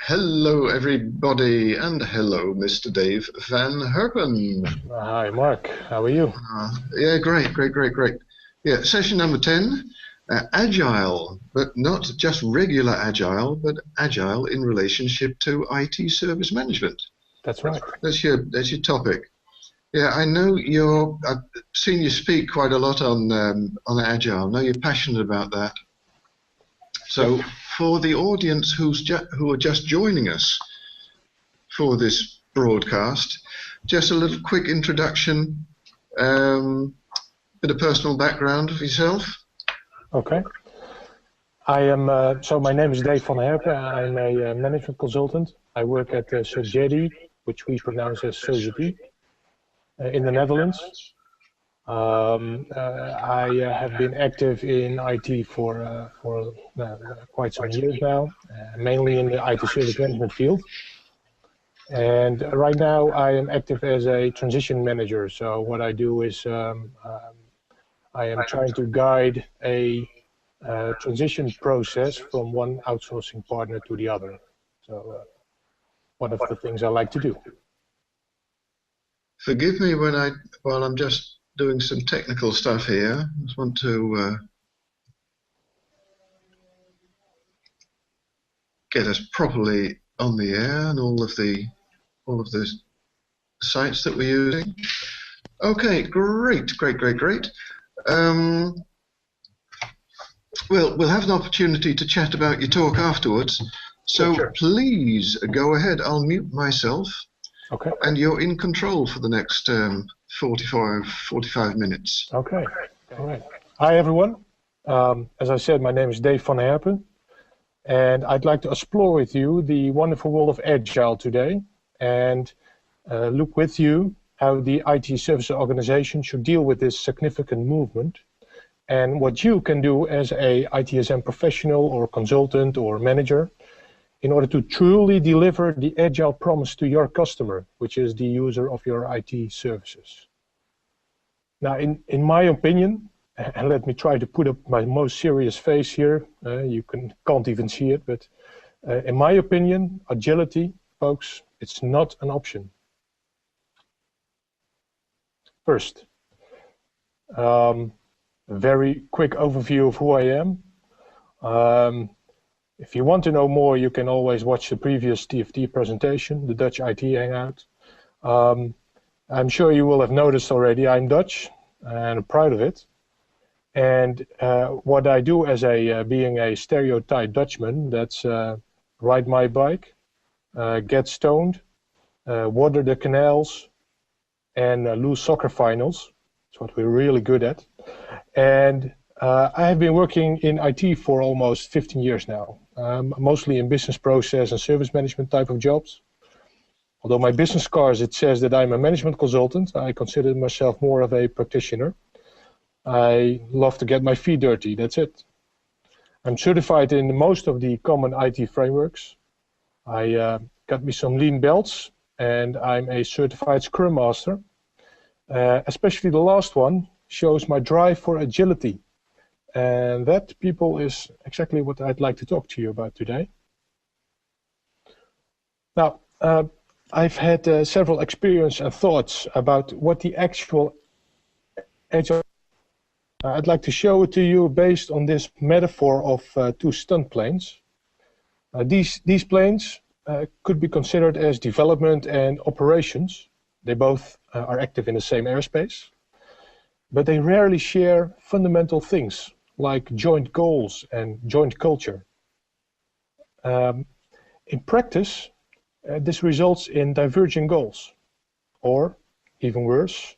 Hello everybody, and hello Mr. Dave van Herpen. Hi Mark, how are you? Yeah, great. Yeah, session number 10, Agile, but not just regular Agile, but Agile in relationship to IT service management. That's right. That's your topic. Yeah, I know I've seen you speak quite a lot on Agile. I know you're passionate about that. So for the audience who are just joining us for this broadcast, just a little quick introduction, bit of personal background of yourself. Okay. I am, so my name is Dave van Herpen. I'm a management consultant. I work at Sogeti, which we pronounce as Sogeti, in the Netherlands. I have been active in IT for quite some years now, mainly in the IT service management field. And right now I am active as a transition manager. So what I do is I am trying to guide a transition process from one outsourcing partner to the other. So one of the things I like to do. Forgive me while I'm just doing some technical stuff here. I just want to get us properly on the air and all of the sites that we're using. Okay, great. We'll have an opportunity to chat about your talk afterwards. So sure. Please go ahead. I'll mute myself. Okay. And you're in control for the next 45 minutes. Okay. All right. Hi, everyone. As I said, my name is Dave van Herpen, and I'd like to explore with you the wonderful world of Agile today and look with you how the IT service organization should deal with this significant movement and what you can do as a ITSM professional or consultant or manager in order to truly deliver the Agile promise to your customer, which is the user of your IT services. Now, in my opinion, and let me try to put up my most serious face here, you can't even see it, but in my opinion, agility, folks, it's not an option. First, a very quick overview of who I am. If you want to know more, you can always watch the previous TFT presentation, the Dutch IT Hangout. I'm sure you will have noticed already, I'm Dutch and I'm proud of it. And what I do as being a stereotyped Dutchman, that's ride my bike, get stoned, water the canals, and lose soccer finals. That's what we're really good at. And I have been working in IT for almost 15 years now, mostly in business process and service management type of jobs. Although my business cards, it says that I'm a management consultant, I consider myself more of a practitioner. I love to get my feet dirty, that's it. I'm certified in most of the common IT frameworks. I got me some lean belts, and I'm a certified Scrum Master. Especially the last one shows my drive for agility. And that, people, is exactly what I'd like to talk to you about today. Now, I've had several experiences and thoughts about what the actual Agile. I'd like to show it to you based on this metaphor of two stunt planes. These planes could be considered as development and operations. They both are active in the same airspace, but they rarely share fundamental things like joint goals and joint culture. In practice, this results in diverging goals, or even worse,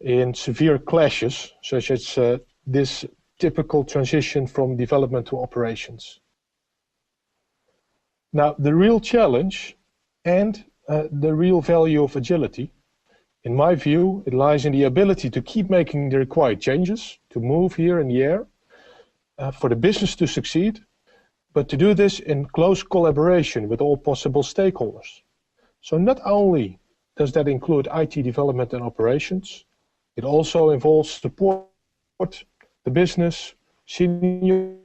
in severe clashes, such as this typical transition from development to operations. Now, the real challenge and the real value of agility, in my view, it lies in the ability to keep making the required changes, to move here and there, for the business to succeed, but to do this in close collaboration with all possible stakeholders. So not only does that include IT development and operations. It also involves support, the business, senior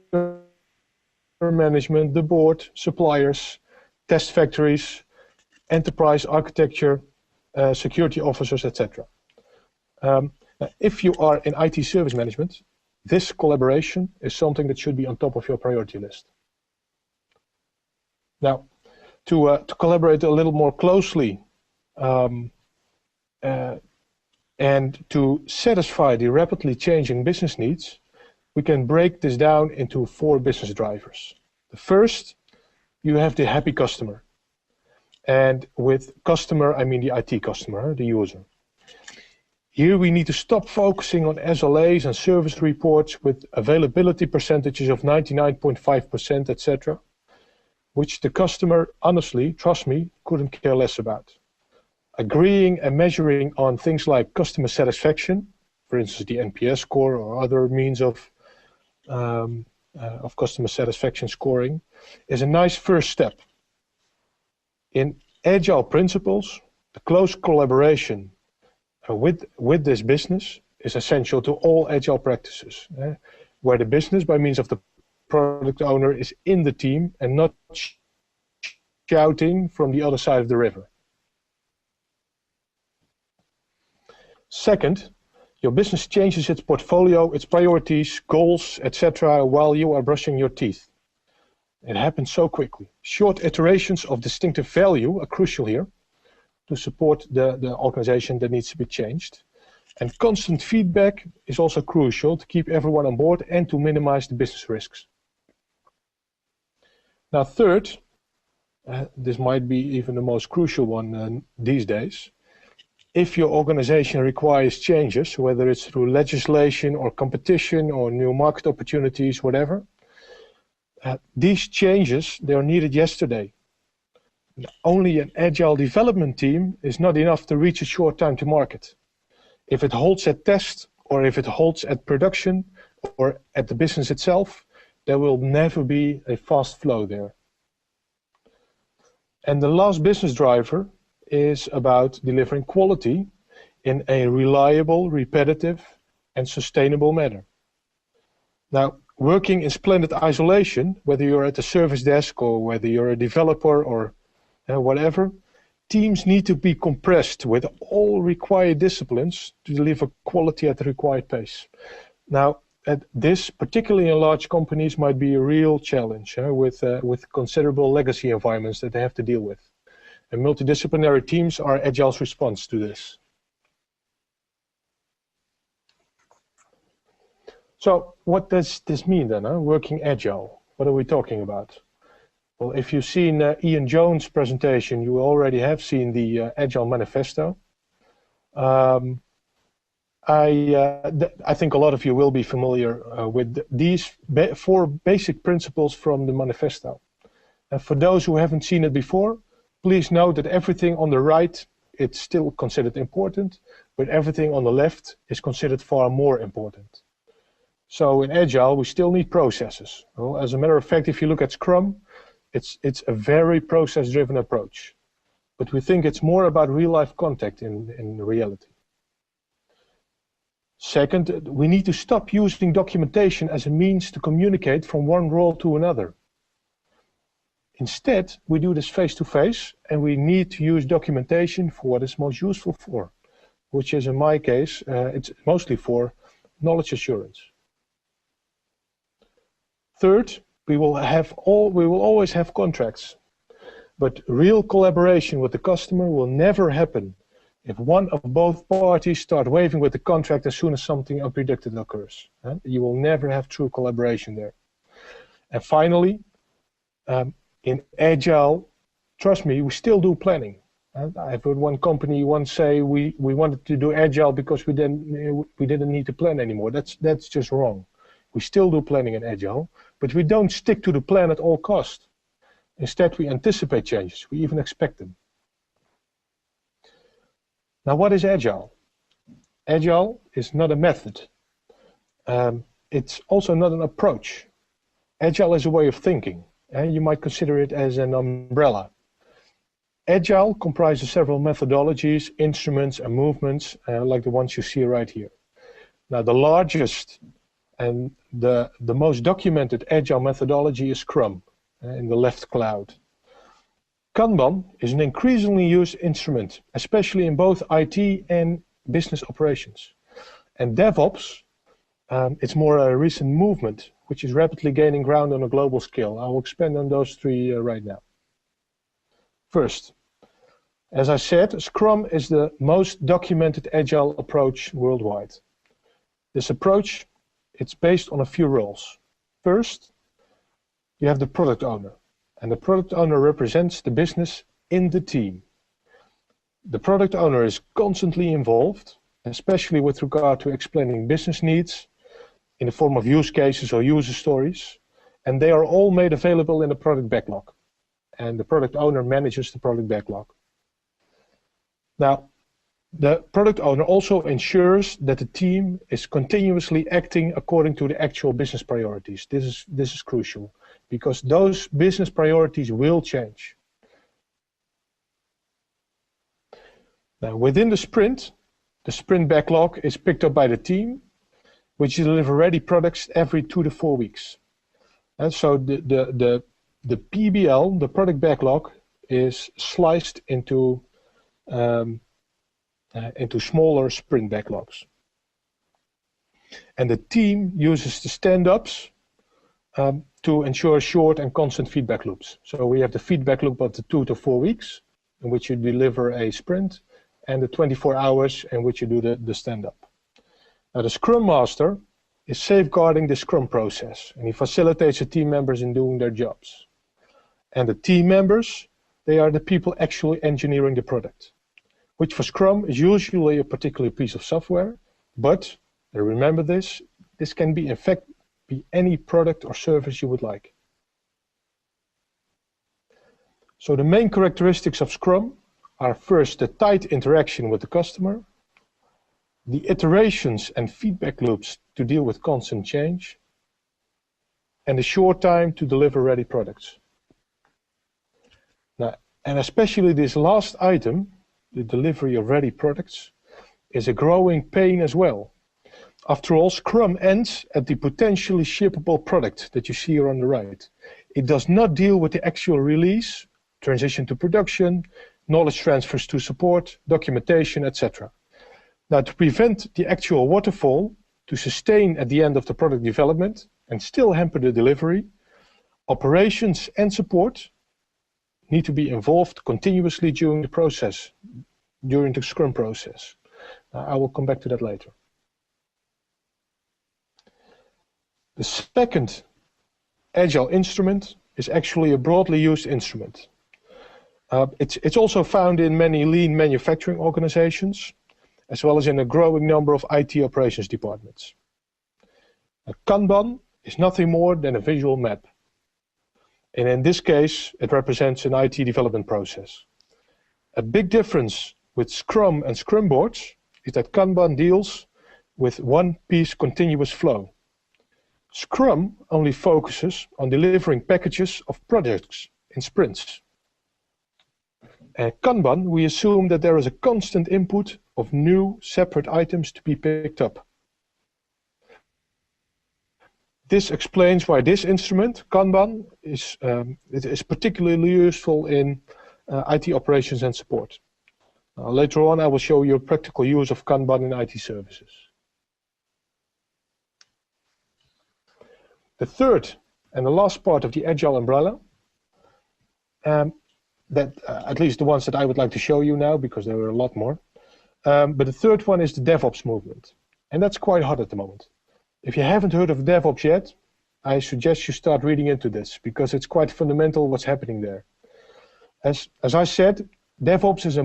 management, the board, suppliers, test factories, enterprise architecture, security officers, etc. If you are in IT service management, this collaboration is something that should be on top of your priority list. Now, to collaborate a little more closely and to satisfy the rapidly changing business needs, we can break this down into 4 business drivers. The first, you have the happy customer. And with customer, I mean the IT customer, the user. Here we need to stop focusing on SLAs and service reports with availability percentages of 99.5%, etc., which the customer, honestly, trust me, couldn't care less about. Agreeing and measuring on things like customer satisfaction, for instance, the NPS score or other means of customer satisfaction scoring, is a nice first step. In Agile principles, the close collaboration with this business is essential to all Agile practices, where the business, by means of the product owner, is in the team and not shouting from the other side of the river. Second, your business changes its portfolio, its priorities, goals, etc., while you are brushing your teeth. It happens so quickly. Short iterations of distinctive value are crucial here to support the organization that needs to be changed. And constant feedback is also crucial to keep everyone on board and to minimize the business risks. Now, third, this might be even the most crucial one these days. If your organization requires changes, whether it's through legislation or competition or new market opportunities, whatever, these changes, they are needed yesterday. Only an Agile development team is not enough to reach a short time to market. If it holds at test, or if it holds at production, or at the business itself, there will never be a fast flow there. And the last business driver is about delivering quality in a reliable, repetitive, and sustainable manner. Now, working in splendid isolation, whether you're at the service desk or whether you're a developer or whatever, teams need to be compressed with all required disciplines to deliver quality at the required pace. Now, this, particularly in large companies, might be a real challenge with considerable legacy environments that they have to deal with. And multidisciplinary teams are Agile's response to this. So what does this mean then, working Agile? What are we talking about? Well, if you've seen Ian Jones' presentation, you already have seen the Agile Manifesto. I think a lot of you will be familiar with these 4 basic principles from the Manifesto. And for those who haven't seen it before, please note that everything on the right, it's still considered important, but everything on the left is considered far more important. So in Agile, we still need processes. Well, as a matter of fact, if you look at Scrum, it's a very process-driven approach. But we think it's more about real-life contact in reality. Second, we need to stop using documentation as a means to communicate from one role to another. Instead, we do this face-to-face, and we need to use documentation for what it's most useful for, which is, in my case, it's mostly for knowledge assurance. Third, we will always have contracts, but real collaboration with the customer will never happen if one of both parties start waving with the contract as soon as something unpredicted occurs. You will never have true collaboration there. And finally, in Agile, trust me, we still do planning. I've heard one company once say we wanted to do Agile because we didn't need to plan anymore. That's just wrong. We still do planning in Agile, but we don't stick to the plan at all costs. Instead, we anticipate changes. We even expect them. Now, what is Agile? Agile is not a method. It's also not an approach. Agile is a way of thinking. You might consider it as an umbrella. Agile comprises several methodologies, instruments, and movements, like the ones you see right here. Now, the largest and the most documented Agile methodology is Scrum, in the left cloud. Kanban is an increasingly used instrument, especially in both IT and business operations. And DevOps, it's more a recent movement, which is rapidly gaining ground on a global scale. I will expand on those three right now. First, as I said, Scrum is the most documented Agile approach worldwide. This approach, it's based on a few roles. First, you have the product owner, and the product owner represents the business in the team. The product owner is constantly involved, especially with regard to explaining business needs in the form of use cases or user stories, and they are all made available in the product backlog. And the product owner manages the product backlog. Now, the product owner also ensures that the team is continuously acting according to the actual business priorities. This is crucial, because those business priorities will change. Now, within the sprint backlog is picked up by the team, which deliver ready products every 2 to 4 weeks. And so the PBL, the product backlog, is sliced into smaller sprint backlogs. And the team uses the stand-ups to ensure short and constant feedback loops. So we have the feedback loop of the 2 to 4 weeks, in which you deliver a sprint, and the 24 hours in which you do the stand-up. Now, the Scrum Master is safeguarding the Scrum process, and he facilitates the team members in doing their jobs. And the team members, they are the people actually engineering the product, which for Scrum is usually a particular piece of software, but remember this can be in fact be any product or service you would like. So the main characteristics of Scrum are first the tight interaction with the customer, the iterations and feedback loops to deal with constant change, and the short time to deliver ready products. Now, and especially this last item, the delivery of ready products, is a growing pain as well. After all, Scrum ends at the potentially shippable product that you see here on the right. It does not deal with the actual release, transition to production, knowledge transfers to support, documentation, etc. Now, to prevent the actual waterfall, to sustain at the end of the product development and still hamper the delivery, operations and support need to be involved continuously during the process, during the Scrum process. I will come back to that later. The second Agile instrument is actually a broadly used instrument. It's also found in many lean manufacturing organizations, as well as in a growing number of IT operations departments. A Kanban is nothing more than a visual map. And in this case, it represents an IT development process. A big difference with Scrum and Scrum boards is that Kanban deals with one-piece continuous flow. Scrum only focuses on delivering packages of projects in sprints. And Kanban, we assume that there is a constant input of new separate items to be picked up. This explains why this instrument, Kanban, is particularly useful in IT operations and support. Later on, I will show you a practical use of Kanban in IT services. The third and the last part of the Agile umbrella, at least the ones that I would like to show you now, because there are a lot more. But the third one is the DevOps movement. And that's quite hot at the moment. If you haven't heard of DevOps yet, I suggest you start reading into this, because it's quite fundamental what's happening there. As I said, DevOps is a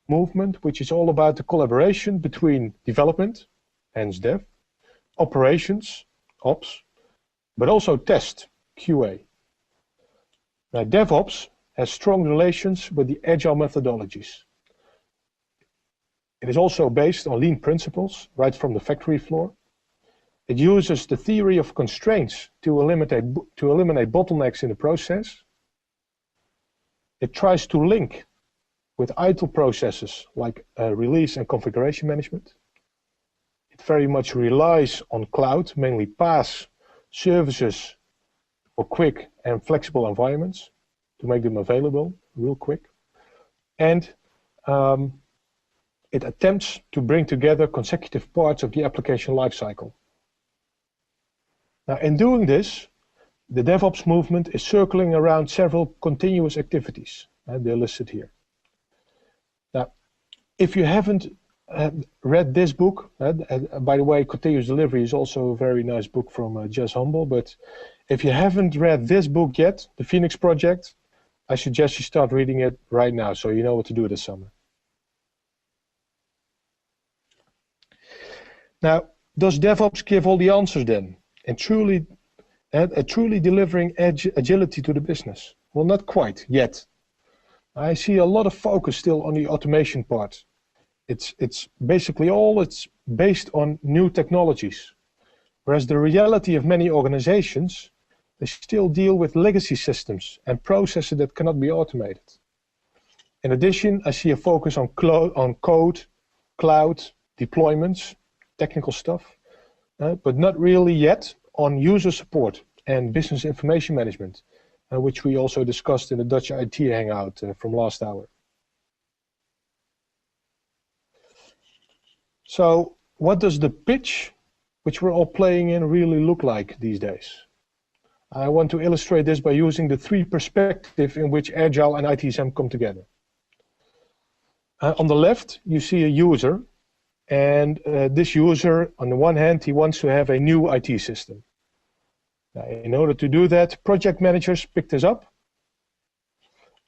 movement which is all about the collaboration between development, hence dev, operations, ops, but also test, QA. Now, DevOps has strong relations with the Agile methodologies. It is also based on lean principles, right from the factory floor. It uses the theory of constraints to eliminate bottlenecks in the process. It tries to link with ITIL processes like release and configuration management. It very much relies on cloud, mainly PaaS services for quick and flexible environments to make them available real quick. And it attempts to bring together consecutive parts of the application lifecycle. Now, in doing this, the DevOps movement is circling around several continuous activities, and they're listed here. Now, if you haven't read this book, by the way, Continuous Delivery is also a very nice book from Jess Humble, but if you haven't read this book yet, The Phoenix Project, I suggest you start reading it right now so you know what to do this summer. Now, does DevOps give all the answers then? And truly delivering agility to the business? Well, not quite yet. I see a lot of focus still on the automation part. It's basically it's based on new technologies. Whereas the reality of many organizations, they still deal with legacy systems and processes that cannot be automated. In addition, I see a focus on code, cloud, deployments, technical stuff, but not really yet on user support and business information management, which we also discussed in the Dutch IT Hangout from last hour. So what does the pitch, which we're all playing in, really look like these days? I want to illustrate this by using the three perspectives in which Agile and ITSM come together. On the left, you see a user, and this user, on the one hand, he wants to have a new IT system. Now, in order to do that, project managers pick this up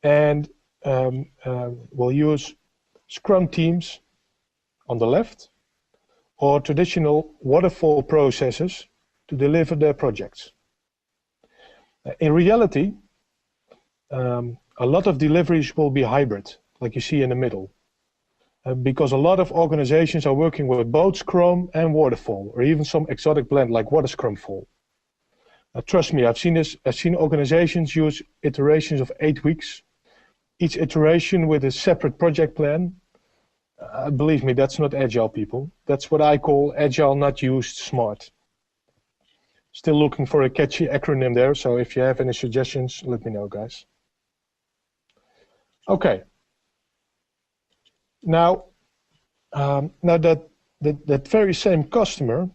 and will use Scrum teams on the left or traditional waterfall processes to deliver their projects. In reality, a lot of deliveries will be hybrid, like you see in the middle, because a lot of organizations are working with both Scrum and waterfall, or even some exotic blend like Water Scrum Fall. Trust me, I've seen this. I've seen organizations use iterations of 8 weeks, each iteration with a separate project plan. Believe me, that's not Agile, people. That's what I call Agile not used smart. Still looking for a catchy acronym there, so if you have any suggestions, let me know, guys. Okay. Now that very same customer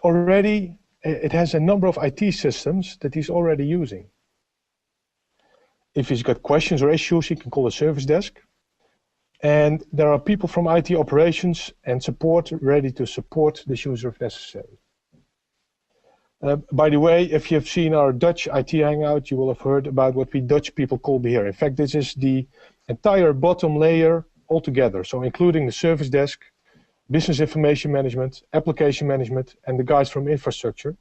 already, it has a number of IT systems that he's already using. If he's got questions or issues, he can call the service desk. And there are people from IT operations and support ready to support this user if necessary. By the way, if you've seen our Dutch IT Hangout, you will have heard about what we Dutch people call beheer. In fact, this is the entire bottom layer altogether, so including the service desk, business information management, application management, and the guys from infrastructure,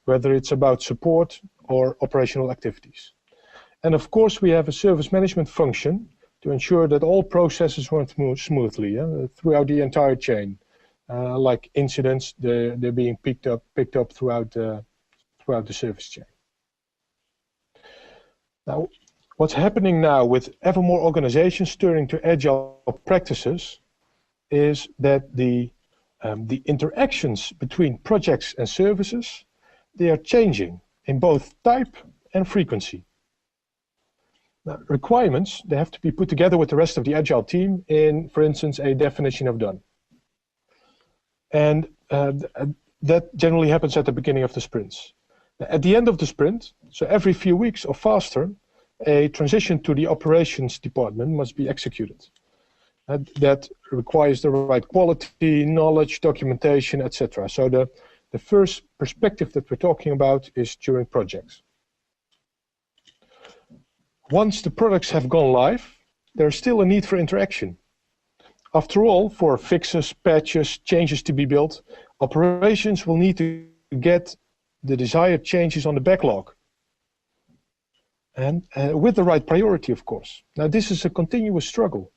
whether it's about support or operational activities. And of course, we have a service management function to ensure that all processes run smoothly throughout the entire chain, like incidents, they're being picked up throughout the service chain. Now, what's happening now with ever more organizations turning to agile practices is that the interactions between projects and services, they are changing in both type and frequency. Now, requirements, they have to be put together with the rest of the Agile team in, for instance, a definition of done. And that generally happens at the beginning of the sprints. At the end of the sprint, so every few weeks or faster, a transition to the operations department must be executed. That requires the right quality, knowledge, documentation, etc. So the first perspective that we're talking about is during projects. Once the products have gone live, there's still a need for interaction. After all, for fixes, patches, changes to be built, operations will need to get the desired changes on the backlog. And with the right priority, of course. Now, this is a continuous struggle.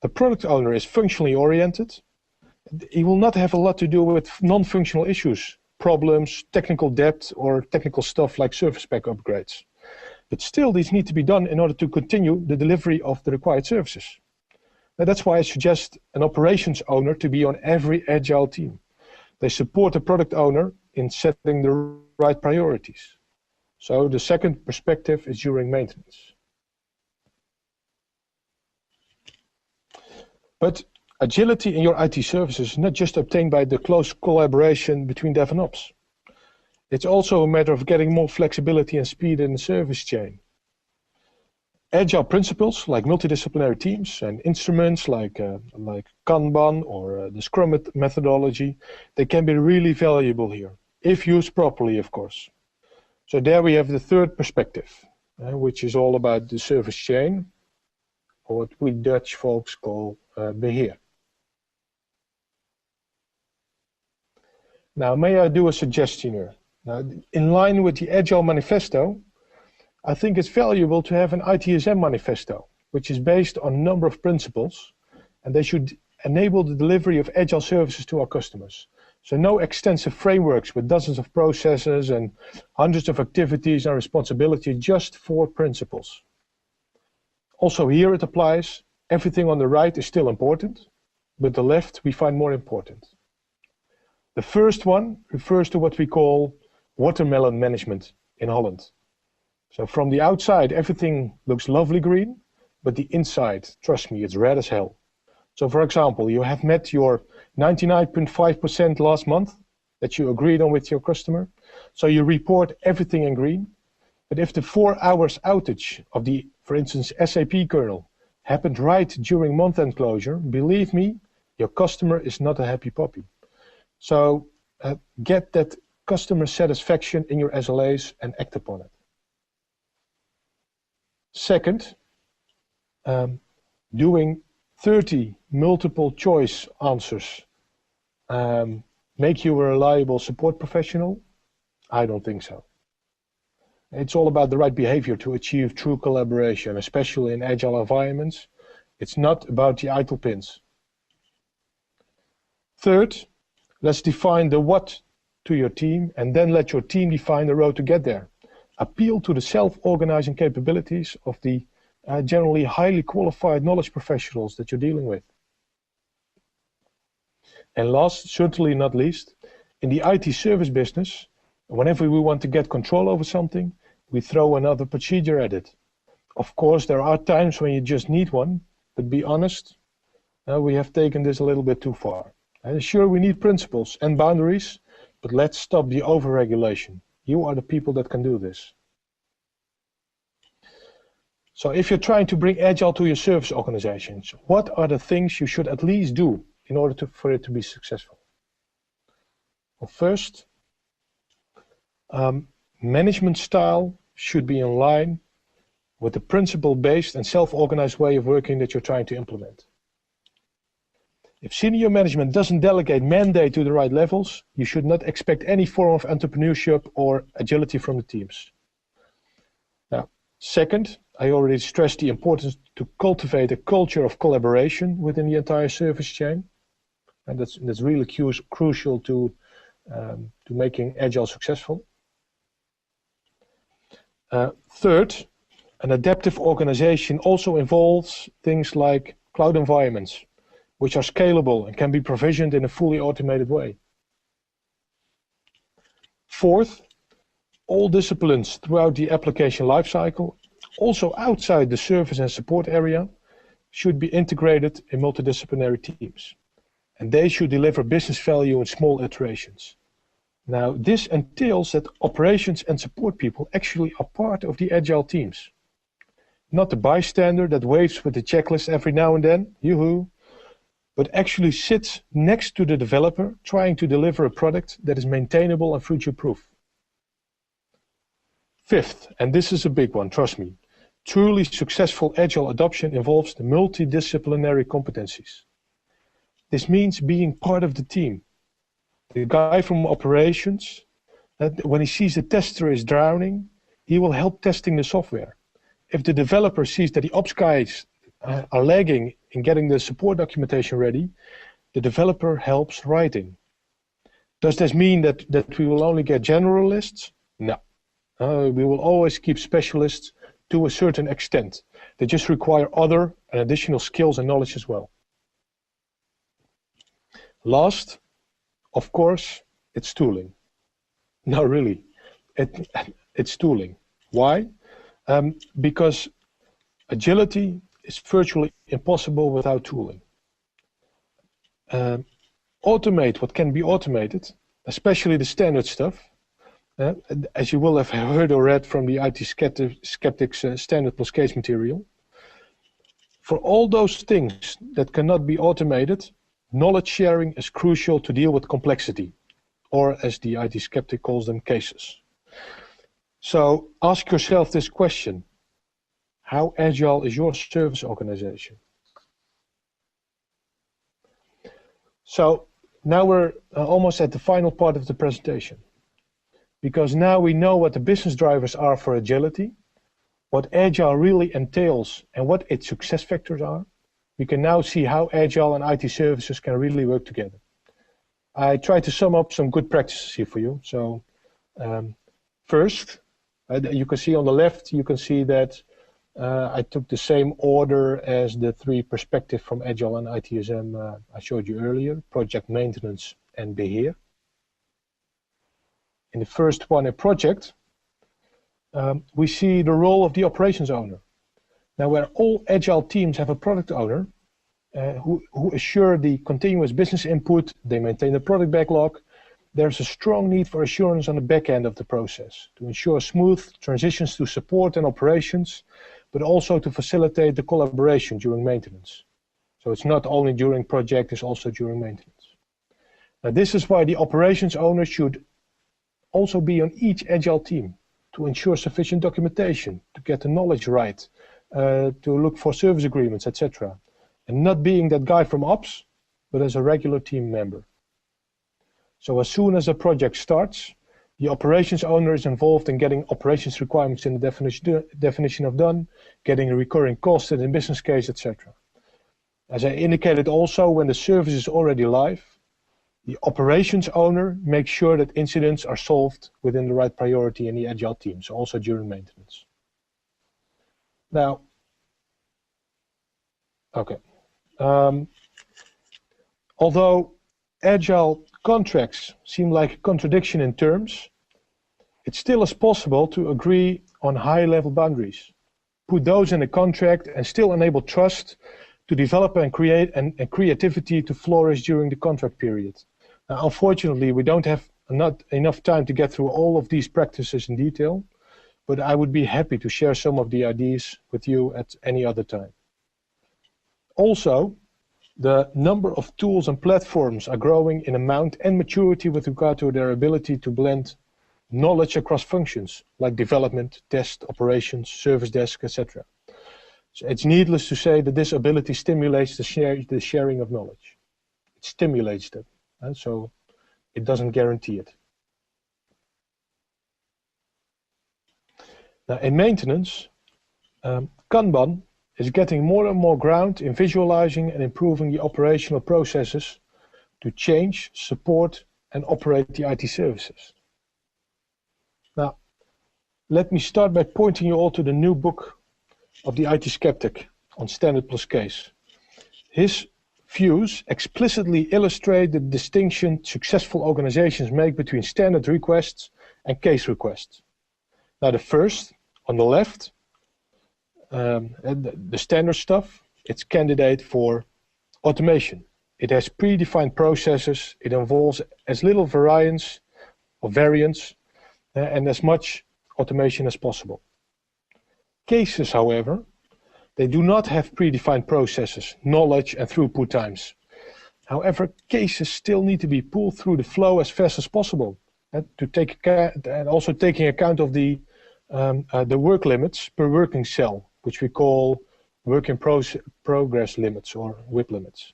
The product owner is functionally oriented. He will not have a lot to do with non-functional issues, problems, technical debt, or technical stuff like service pack upgrades. But still, these need to be done in order to continue the delivery of the required services. Now, that's why I suggest an operations owner to be on every Agile team. They support the product owner in setting the right priorities. So the second perspective is during maintenance. But agility in your IT services is not just obtained by the close collaboration between dev and ops. It's also a matter of getting more flexibility and speed in the service chain. Agile principles like multidisciplinary teams and instruments like Kanban or the Scrum methodology, they can be really valuable here, if used properly, of course. So there we have the third perspective, which is all about the service chain, or what we Dutch folks call beheer. Now, may I do a suggestion here? Now, in line with the Agile Manifesto, I think it's valuable to have an ITSM Manifesto, which is based on a number of principles, and they should enable the delivery of Agile services to our customers. So no extensive frameworks with dozens of processes and hundreds of activities and responsibility, just 4 principles. Also here it applies, everything on the right is still important, but the left we find more important. The first one refers to what we call watermelon management in Holland. So from the outside, everything looks lovely green, but the inside, trust me, it's red as hell. So for example, you have met your 99.5% last month that you agreed on with your customer. So you report everything in green. But if the 4 hours outage of the, for instance, SAP kernel happened right during month-end closure, believe me, your customer is not a happy puppy. So get that customer satisfaction in your SLAs and act upon it. Second, doing 30 multiple choice answers make you a reliable support professional? I don't think so. It's all about the right behavior to achieve true collaboration, especially in agile environments. It's not about the idle pins. Third, let's define the what to your team and then let your team define the road to get there. Appeal to the self-organizing capabilities of the generally highly qualified knowledge professionals that you're dealing with. And last, certainly not least, in the IT service business, whenever we want to get control over something, we throw another procedure at it. Of course, there are times when you just need one, but be honest, we have taken this a little bit too far. And sure, we need principles and boundaries, but let's stop the overregulation. You are the people that can do this. So if you're trying to bring Agile to your service organizations, what are the things you should at least do in order for it to be successful? Well, first, management style should be in line with the principle-based and self-organized way of working that you're trying to implement. If senior management doesn't delegate mandate to the right levels, you should not expect any form of entrepreneurship or agility from the teams. Now, second, I already stressed the importance to cultivate a culture of collaboration within the entire service chain, and that's really crucial to making Agile successful. Third, an adaptive organization also involves things like cloud environments, which are scalable and can be provisioned in a fully automated way. Fourth, all disciplines throughout the application lifecycle, also outside the service and support area, should be integrated in multidisciplinary teams. And they should deliver business value in small iterations. Now, this entails that operations and support people actually are part of the Agile teams. Not the bystander that waves with the checklist every now and then, yoo-hoo, but actually sits next to the developer trying to deliver a product that is maintainable and future-proof. Fifth, and this is a big one, trust me, truly successful Agile adoption involves the multidisciplinary competencies. This means being part of the team. The guy from operations, when he sees the tester is drowning, he will help testing the software. If the developer sees that the ops guys are lagging in getting the support documentation ready, the developer helps writing. Does this mean that we will only get generalists? No. We will always keep specialists to a certain extent. They just require other and additional skills and knowledge as well. Last, of course, it's tooling. No, really, it's tooling. Why? Because agility is virtually impossible without tooling. Automate what can be automated, especially the standard stuff. As you will have heard or read from the IT Skeptic's standard plus case material. For all those things that cannot be automated, knowledge sharing is crucial to deal with complexity, or as the IT Skeptic calls them, cases. So ask yourself this question: how agile is your service organization? So now we're almost at the final part of the presentation, because now we know what the business drivers are for agility, what agile really entails, and what its success factors are. We can now see how agile and IT services can really work together. I tried to sum up some good practices here for you. So first, you can see on the left, you can see that I took the same order as the three perspectives from Agile and ITSM I showed you earlier: project, maintenance, and beheer. In the first one, a project, we see the role of the operations owner. Now, where all agile teams have a product owner who assure the continuous business input, they maintain the product backlog, there's a strong need for assurance on the back end of the process to ensure smooth transitions to support and operations, but also to facilitate the collaboration during maintenance. So it's not only during project, it's also during maintenance. Now, this is why the operations owner should also be on each agile team to ensure sufficient documentation, to get the knowledge right, to look for service agreements, etc. And not being that guy from ops, but as a regular team member. So as soon as a project starts, the operations owner is involved in getting operations requirements in the definition of done, getting a recurring cost in the business case, etc. As I indicated also, when the service is already live, the operations owner makes sure that incidents are solved within the right priority in the agile team, so also during maintenance. Now, okay. Although agile contracts seem like a contradiction in terms, it still is possible to agree on high-level boundaries, put those in a contract, and still enable trust to develop and create and creativity to flourish during the contract period. Now, unfortunately, we don't have not enough time to get through all of these practices in detail, but I would be happy to share some of the ideas with you at any other time. Also, the number of tools and platforms are growing in amount and maturity with regard to their ability to blend knowledge across functions like development, test, operations, service desk, etc. So it's needless to say that this ability stimulates the sharing of knowledge. It stimulates them, and so it doesn't guarantee it. Now, in maintenance, Kanban is getting more and more ground in visualizing and improving the operational processes to change, support, and operate the IT services. Now, let me start by pointing you all to the new book of the IT Skeptic on standard plus case. His views explicitly illustrate the distinction successful organizations make between standard requests and case requests. Now, the first, on the left, the standard stuff, it's candidate for automation. It has predefined processes. It involves as little variance or variance and as much automation as possible. Cases, however, they do not have predefined processes, knowledge, and throughput times. However, cases still need to be pulled through the flow as fast as possible, to take and also taking account of the work limits per working cell, which we call work in progress limits or WIP limits.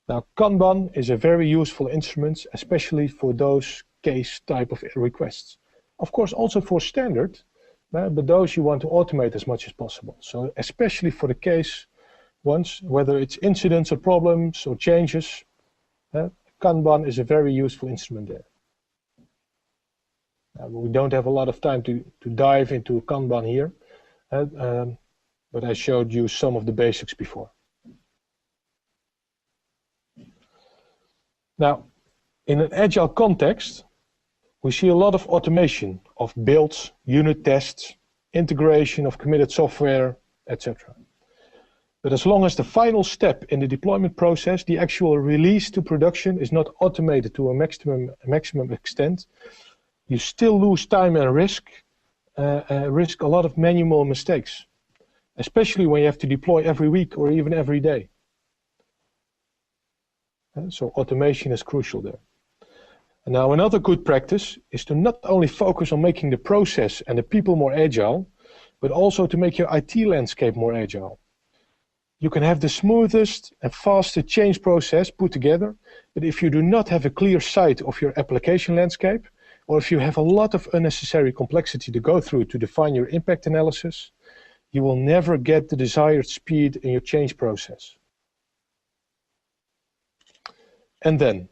Now, Kanban is a very useful instrument, especially for those case type of requests. Of course, also for standard, but those you want to automate as much as possible. So especially for the case ones, whether it's incidents or problems or changes, Kanban is a very useful instrument there. We don't have a lot of time to dive into Kanban here, but I showed you some of the basics before. Now, in an agile context, we see a lot of automation of builds, unit tests, integration of committed software, etc. But as long as the final step in the deployment process, the actual release to production, is not automated to a maximum extent, you still lose time and risk a lot of manual mistakes, especially when you have to deploy every week or even every day. So automation is crucial there. And now another good practice is to not only focus on making the process and the people more agile, but also to make your IT landscape more agile. You can have the smoothest and fastest change process put together, but if you do not have a clear sight of your application landscape, or if you have a lot of unnecessary complexity to go through to define your impact analysis, you will never get the desired speed in your change process. And then,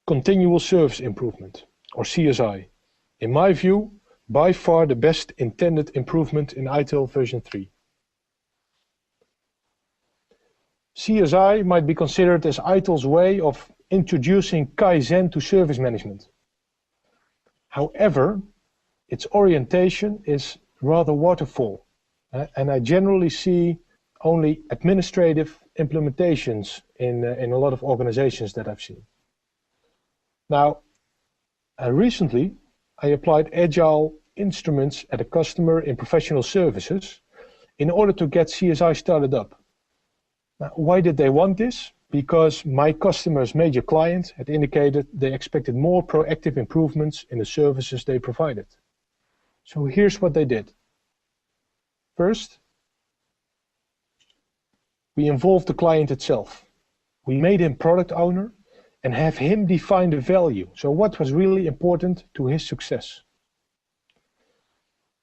continual service improvement, or CSI. In my view, by far the best intended improvement in ITIL version 3. CSI might be considered as ITIL's way of introducing Kaizen to service management. However, its orientation is rather waterfall, and I generally see only administrative implementations in a lot of organizations that I've seen. Now, recently, I applied agile instruments at a customer in professional services in order to get CSI started up. Now, why did they want this? Because my customer's major client had indicated they expected more proactive improvements in the services they provided. So here's what they did. First, we involved the client itself. We made him product owner and have him define the value. So what was really important to his success.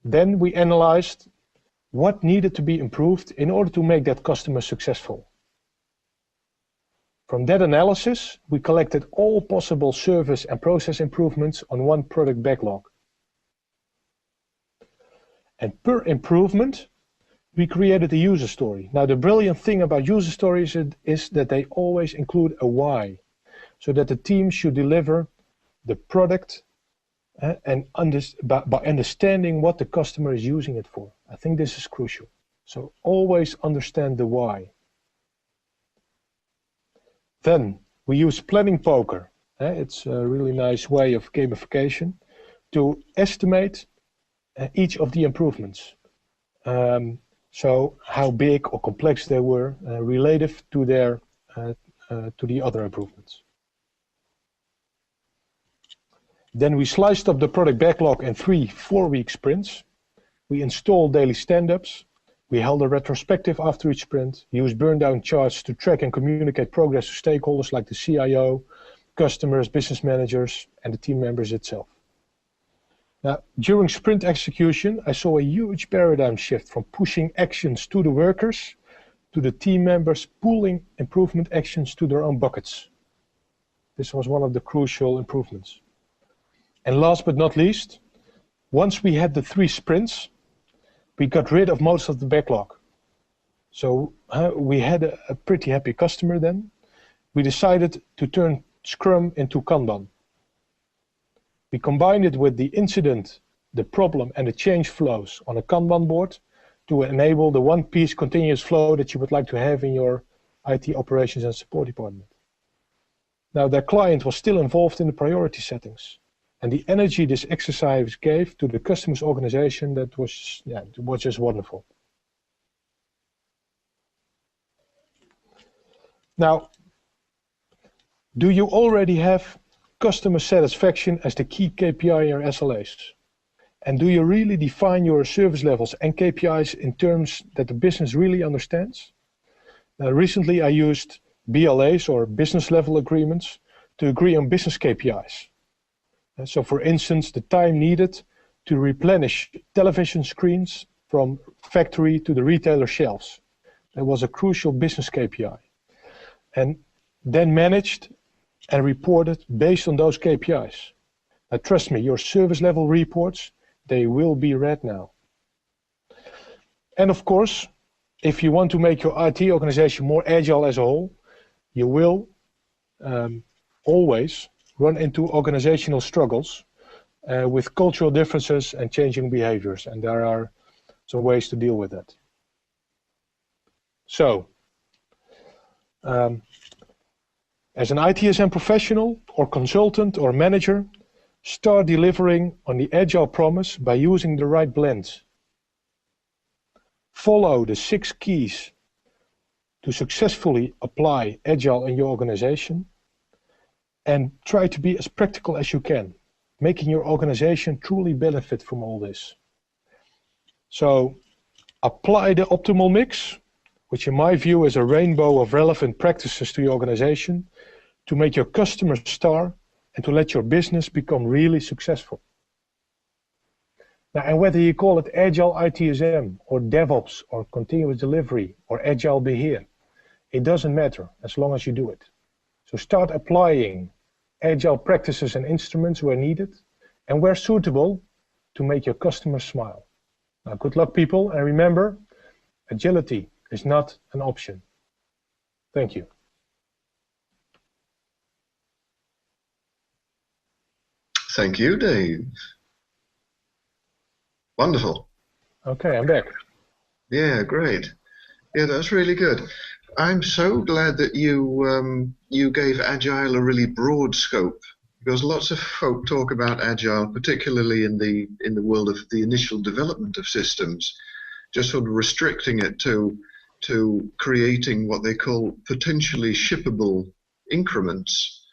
Then we analyzed what needed to be improved in order to make that customer successful. From that analysis, we collected all possible service and process improvements on one product backlog. And per improvement, we created a user story. Now, the brilliant thing about user stories is that they always include a why, so that the team should deliver the product by understanding what the customer is using it for. I think this is crucial. So always understand the why. Then we use planning poker. It's a really nice way of gamification to estimate each of the improvements. So how big or complex they were relative to the other improvements. Then we sliced up the product backlog in 3 4-week sprints. We installed daily stand-ups. We held a retrospective after each sprint, used burn-down charts to track and communicate progress to stakeholders like the CIO, customers, business managers, and the team members itself. Now, during sprint execution, I saw a huge paradigm shift from pushing actions to the workers to the team members pulling improvement actions to their own buckets. This was one of the crucial improvements. And last but not least, once we had the 3 sprints, we got rid of most of the backlog. So we had a pretty happy customer then. We decided to turn Scrum into Kanban. We combined it with the incident, the problem, and the change flows on a Kanban board to enable the one-piece continuous flow that you would like to have in your IT operations and support department. Now, their client was still involved in the priority settings. And the energy this exercise gave to the customer's organization, that was, it was just wonderful. Now, do you already have customer satisfaction as the key KPI in your SLAs? And do you really define your service levels and KPIs in terms that the business really understands? Now, recently I used BLAs, or business level agreements, to agree on business KPIs. So for instance, the time needed to replenish television screens from factory to the retailer shelves. That was a crucial business KPI. And then managed and reported based on those KPIs. Trust me, your service level reports, they will be read now. And of course, if you want to make your IT organization more agile as a whole, you will always run into organizational struggles with cultural differences and changing behaviors, and there are some ways to deal with that. So, as an ITSM professional or consultant or manager, start delivering on the Agile promise by using the right blends. Follow the 6 keys to successfully apply Agile in your organization, and try to be as practical as you can, making your organization truly benefit from all this. So apply the optimal mix, which in my view is a rainbow of relevant practices to your organization, to make your customers star and to let your business become really successful. Now, and whether you call it Agile ITSM or DevOps or continuous delivery or Agile Be Here, it doesn't matter as long as you do it. So start applying Agile practices and instruments where needed and where suitable to make your customers smile. Now, good luck, people, and remember, agility is not an option. Thank you. Thank you, Dave. Wonderful. Okay, I'm back. Yeah, great. Yeah, that's really good. I'm so glad that you gave Agile a really broad scope, because lots of folk talk about Agile, particularly in the world of the initial development of systems, just sort of restricting it to creating what they call potentially shippable increments,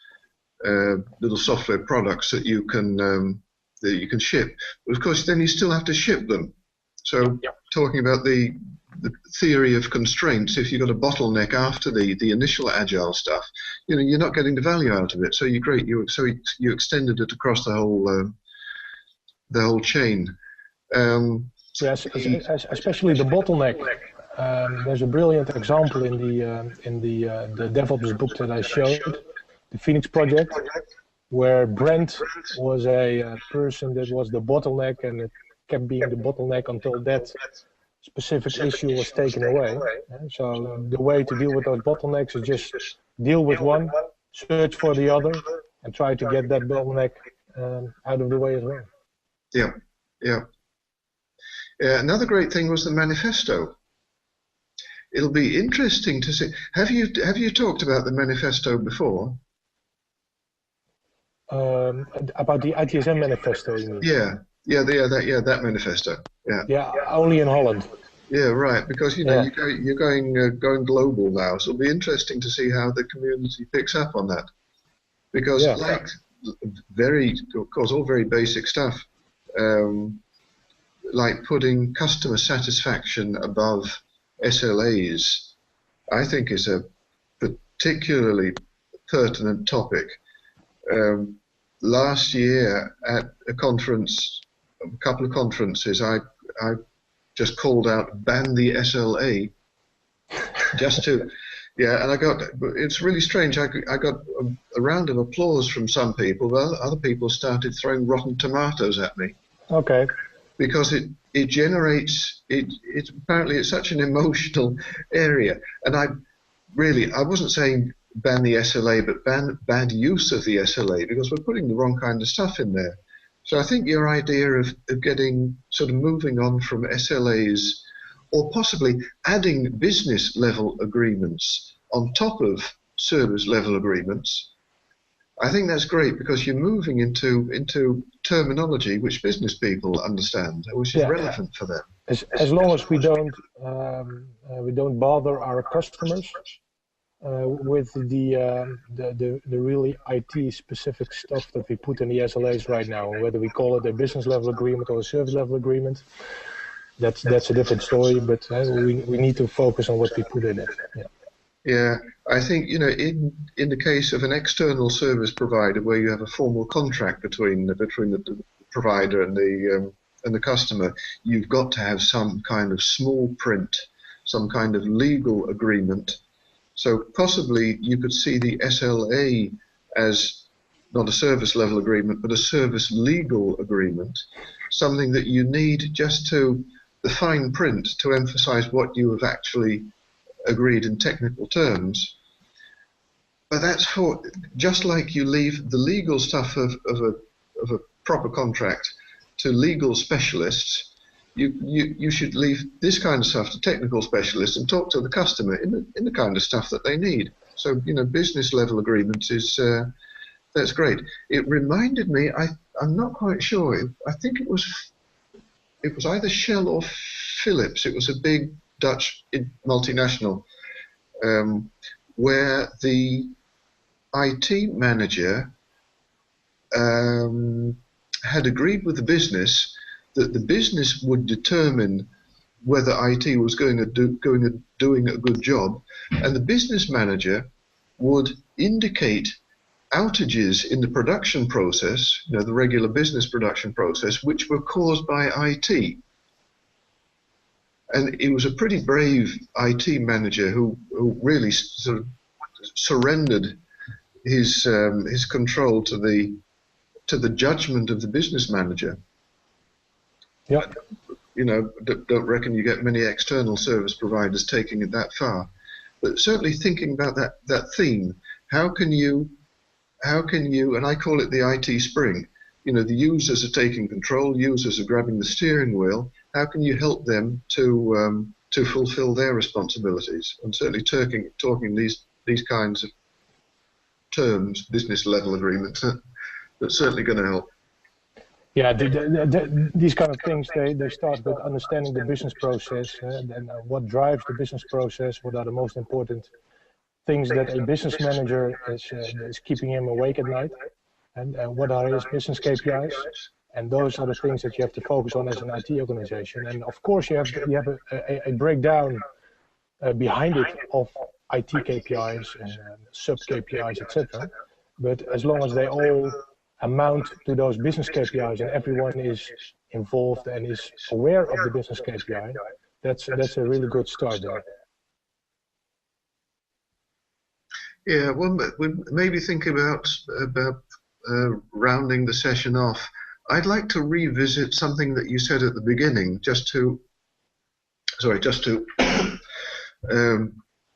little software products that you can ship. But of course, then you still have to ship them. So, yep. Talking about the theory of constraints, if you've got a bottleneck after the initial Agile stuff, you're not getting the value out of it. So you extended it across the whole chain. Yes, especially the bottleneck. There's a brilliant example in the DevOps book that I showed, the Phoenix Project, where Brent was a person that was the bottleneck, and it kept being the bottleneck until that specific issue was taken away. So the way to deal with those bottlenecks is just deal with one, search for the other, and try to get that bottleneck out of the way as well. Yeah, yeah. Another great thing was the manifesto. It'll be interesting to see. Have you talked about the manifesto before? About the ITSM manifesto, you mean? That manifesto. Yeah, only in Holland. Yeah, right. Because you're going global now, so it'll be interesting to see how the community picks up on that. Because of course, all very basic stuff, like putting customer satisfaction above SLAs, I think is a particularly pertinent topic. Last year at a couple of conferences, I just called out "ban the SLA," just to, and it's really strange. I got a round of applause from some people, but other people started throwing rotten tomatoes at me. Okay. Because it generates, apparently it's such an emotional area, and I wasn't saying ban the SLA, but ban bad use of the SLA, because we're putting the wrong kind of stuff in there. So I think your idea of getting sort of moving on from SLAs, or possibly adding business level agreements on top of service level agreements, I think that's great, because you're moving into terminology which business people understand, which is relevant for them. As long as we don't bother our customers with the really IT specific stuff that we put in the SLAs right now, whether we call it a business level agreement or a service level agreement, that's a different story. But we need to focus on what we put in it. Yeah, I think in the case of an external service provider where you have a formal contract between the provider and the customer, you've got to have some kind of small print, some kind of legal agreement. So possibly you could see the SLA as not a service level agreement, but a service legal agreement, something that you need just to the fine print to emphasize what you have actually agreed in technical terms. But that's for, just like you leave the legal stuff of a proper contract to legal specialists, you should leave this kind of stuff to technical specialists and talk to the customer in the kind of stuff that they need. So, business level agreements is, that's great. It reminded me, I'm not quite sure, I think it was either Shell or Philips. It was a big Dutch multinational where the IT manager had agreed with the business that the business would determine whether IT was doing a good job, and the business manager would indicate outages in the production process, the regular business production process, which were caused by IT. And it was a pretty brave IT manager who really sort of surrendered his control to the judgment of the business manager. Yeah. Don't reckon you get many external service providers taking it that far. But certainly thinking about that theme, how can you, and I call it the IT spring, the users are taking control, users are grabbing the steering wheel, how can you help them to fulfill their responsibilities? And certainly talking these kinds of terms, business level agreements, that's certainly going to help. Yeah, these kind of things, they start with understanding the business process and what drives the business process, what are the most important things that a business manager is keeping him awake at night, and what are his business KPIs. And those are the things that you have to focus on as an IT organization. And of course, you have a breakdown behind it of IT KPIs and sub KPIs, etc. But as long as they all amount to those business KPIs and everyone is involved and is aware of the business KPI, that's a really good start there. Yeah, well, maybe think about rounding the session off. I'd like to revisit something that you said at the beginning, just to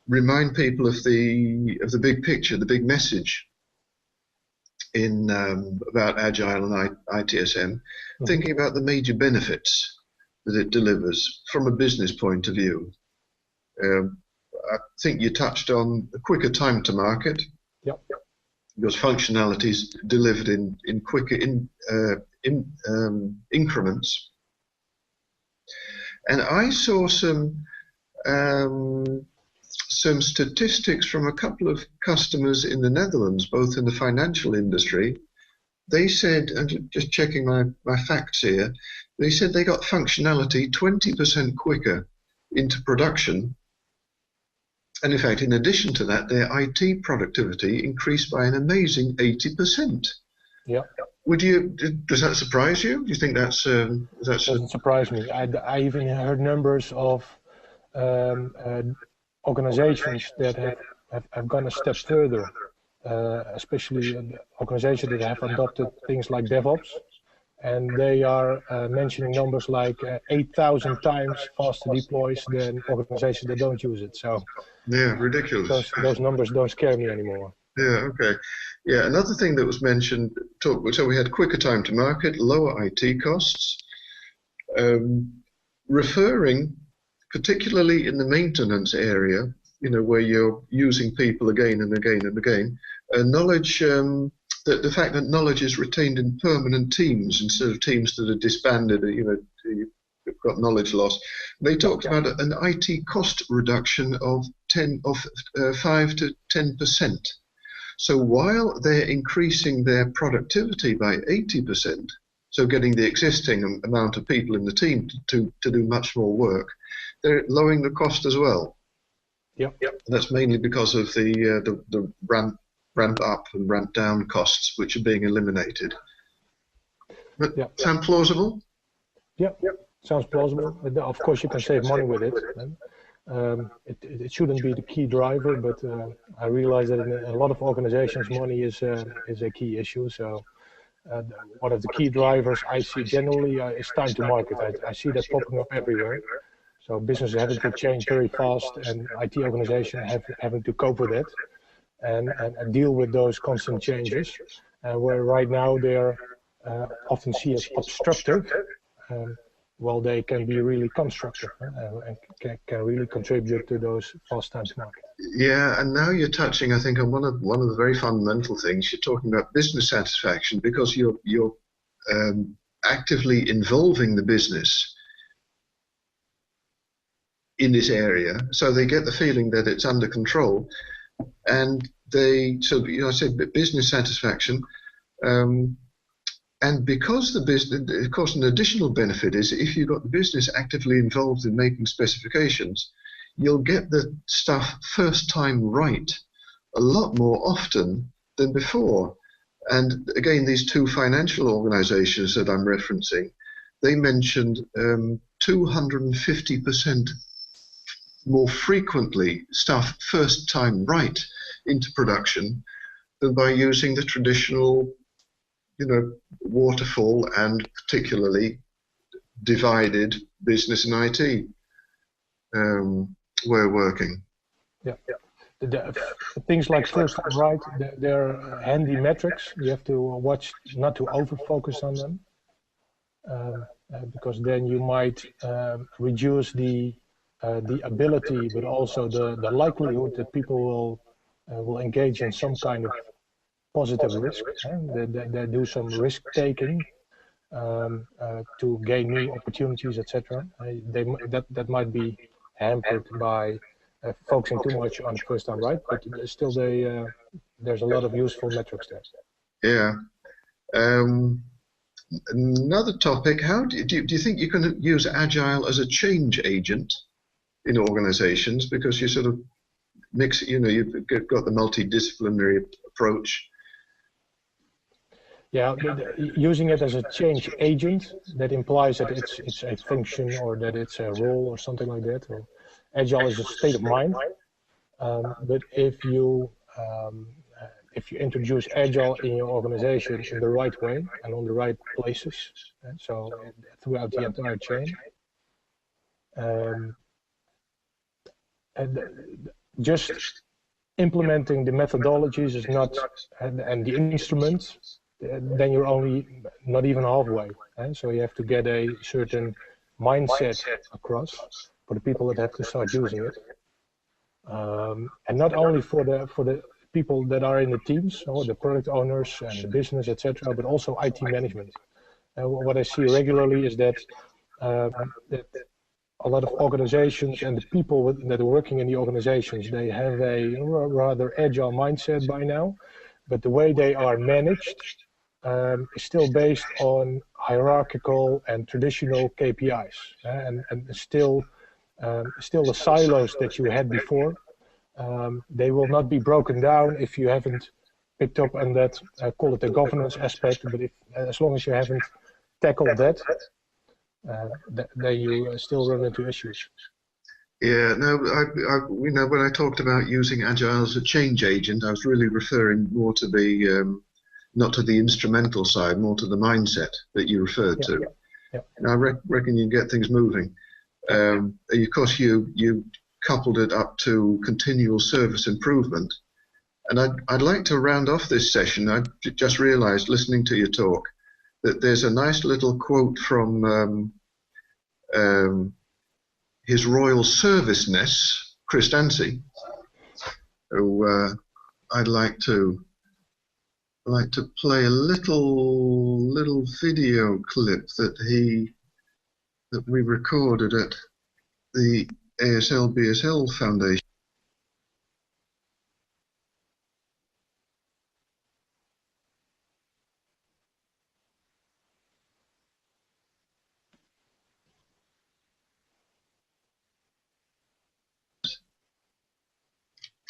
remind people of the big picture, the big message in about Agile and ITSM, thinking about the major benefits that it delivers from a business point of view. I think you touched on a quicker time to market. Yep. Because functionality is delivered in quicker increments. And I saw some statistics from a couple of customers in the Netherlands, both in the financial industry. They said, and just checking my facts here, they said they got functionality 20% quicker into production. And in fact, in addition to that, their IT productivity increased by an amazing 80%. Yeah. Does that surprise you? Do you think that's doesn't surprise me. I even heard numbers of organizations that have gone a step further, especially organizations that have adopted things like DevOps, and they are mentioning numbers like 8,000 times faster deploys than organizations that don't use it. So yeah, ridiculous. Those numbers don't scare me anymore. Yeah, okay. Yeah, another thing that was mentioned, so we had quicker time to market, lower IT costs, referring, particularly in the maintenance area, where you're using people again and again and again, knowledge, the fact that knowledge is retained in permanent teams instead of teams that are disbanded, you've got knowledge loss. They talked about an IT cost reduction of 5 to 10%. So while they're increasing their productivity by 80%, so getting the existing amount of people in the team to do much more work, they're lowering the cost as well. Yep. That's mainly because of the ramp up and ramp down costs, which are being eliminated. But sound plausible? Yep. Sounds plausible. Of course, you can save money with it. It shouldn't be the key driver, but I realize that in a lot of organizations, money is a key issue. So one of the key drivers I see generally is time to market. I see that popping up everywhere. So businesses having to change very fast, and IT organizations having to cope with it and deal with those constant changes. Where right now they're often seen as obstructive. Well, they can be really constructive and can really contribute to those fast time to market. Yeah, and now you're touching, I think, on one of the very fundamental things. You're talking about business satisfaction because you're actively involving the business in this area, so they get the feeling that it's under control, and I said business satisfaction. And because the business, of course, an additional benefit is if you've got the business actively involved in making specifications, you'll get the stuff first time right a lot more often than before. And again, these two financial organizations that I'm referencing, they mentioned 250% more frequently stuff first time right into production than by using the traditional waterfall and particularly divided business and IT way of working. Yeah. Things like first time right, they're handy metrics. You have to watch not to over-focus on them, because then you might reduce the ability, but also the likelihood that people will engage in some kind of positive risk. They do some risk taking to gain new opportunities, etc. That might be hampered by focusing too much on first time right, but still there's a lot of useful metrics there. Yeah. Another topic: how do you think you can use Agile as a change agent in organizations? Because you sort of mix, you've got the multidisciplinary approach. Yeah, using it as a change agent, that implies that it's a function or that it's a role or something like that. Or Agile is a state of mind. But if you introduce Agile in your organization in the right way and on the right places, and so throughout the entire chain, and just implementing the methodologies is not, and the instruments, then you're only not even halfway. So you have to get a certain mindset across for the people that have to start using it, and not only for the people that are in the teams or the product owners and the business, etc., but also IT management. What I see regularly is that that a lot of organizations and the people that are working in the organizations, they have a rather agile mindset by now, but the way they are managed is still based on hierarchical and traditional KPIs, and still the silos that you had before. They will not be broken down if you haven't picked up on that, call it the governance aspect, but as long as you haven't tackled that, then you still run into issues. Yeah, no, when I talked about using Agile as a change agent, I was really referring more to the, not to the instrumental side, more to the mindset that you referred to. Yeah. And I reckon you get things moving. Of course, you coupled it up to continual service improvement. And I'd like to round off this session. I just realized, listening to your talk, that there's a nice little quote from His Royal Serviceness, Chris Dancy, who I'd like to play a little video clip that we recorded at the ASL/BSL Foundation.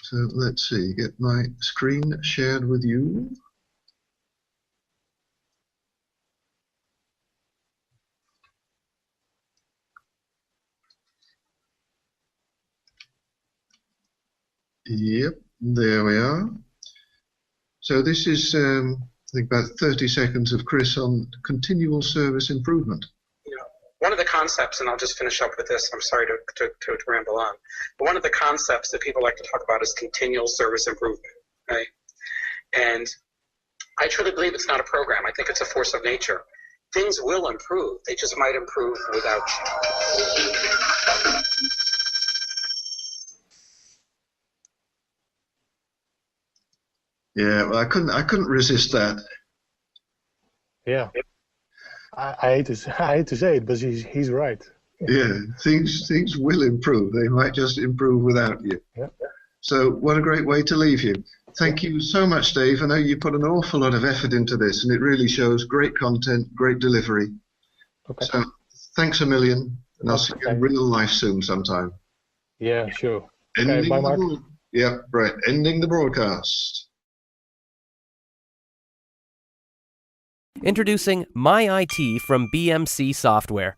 So let's see, get my screen shared with you. Yep, there we are. So this is, I think, about 30 seconds of Chris on continual service improvement. One of the concepts, and I'll just finish up with this, I'm sorry to ramble on, but one of the concepts that people like to talk about is continual service improvement, right? And I truly believe it's not a program. I think it's a force of nature. Things will improve. They just might improve without you. Yeah, well, I couldn't resist that. Yeah. I hate to say it, but he's right. Yeah, things will improve. They might just improve without you. Yeah. So what a great way to leave you. Thank you so much, Dave. I know you put an awful lot of effort into this, and it really shows great content, great delivery. Okay. So thanks a million, and I'll see you in real life soon sometime. Yeah, sure. Okay, bye, Mark. Yeah, right. Ending the broadcast. Introducing My IT from BMC Software.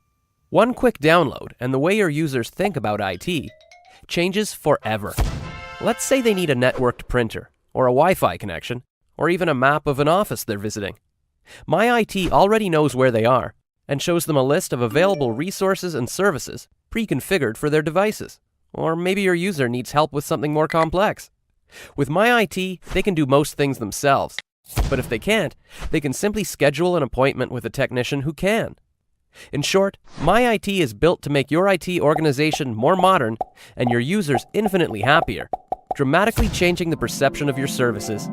One quick download and the way your users think about IT changes forever. Let's say they need a networked printer, or a Wi-Fi connection, or even a map of an office they're visiting. My IT already knows where they are and shows them a list of available resources and services pre-configured for their devices. Or maybe your user needs help with something more complex. With My IT, they can do most things themselves. But if they can't, they can simply schedule an appointment with a technician who can. In short, My IT is built to make your IT organization more modern and your users infinitely happier, dramatically changing the perception of your services